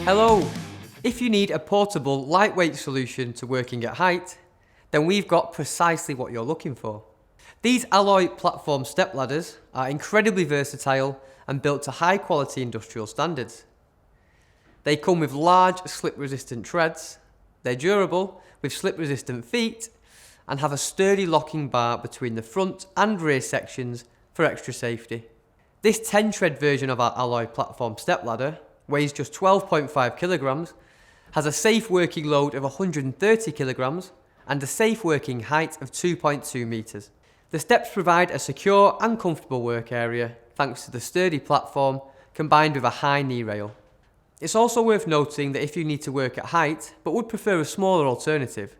Hello! If you need a portable, lightweight solution to working at height, then we've got precisely what you're looking for. These alloy platform step ladders are incredibly versatile and built to high quality industrial standards. They come with large slip resistant treads, they're durable with slip resistant feet, and have a sturdy locking bar between the front and rear sections for extra safety. This 10 tread version of our alloy platform step ladder weighs just 12.5 kilograms, has a safe working load of 130 kilograms, and a safe working height of 2.2 meters. The steps provide a secure and comfortable work area thanks to the sturdy platform combined with a high knee rail. It's also worth noting that if you need to work at height but would prefer a smaller alternative,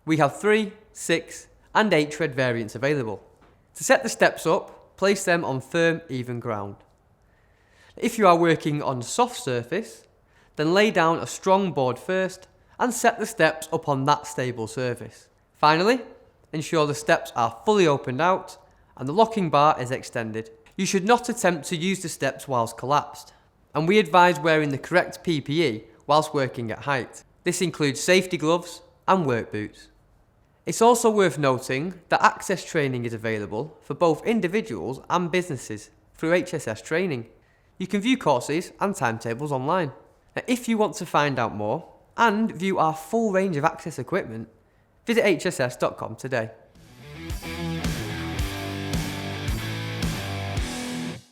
we have 3, 6 and 8 tread variants available. To set the steps up, place them on firm, even ground. If you are working on soft surface, then lay down a strong board first and set the steps up on that stable surface. Finally, ensure the steps are fully opened out and the locking bar is extended. You should not attempt to use the steps whilst collapsed, and we advise wearing the correct PPE whilst working at height. This includes safety gloves and work boots. It's also worth noting that access training is available for both individuals and businesses through HSS Training. You can view courses and timetables online. Now, if you want to find out more and view our full range of access equipment, visit hss.com today.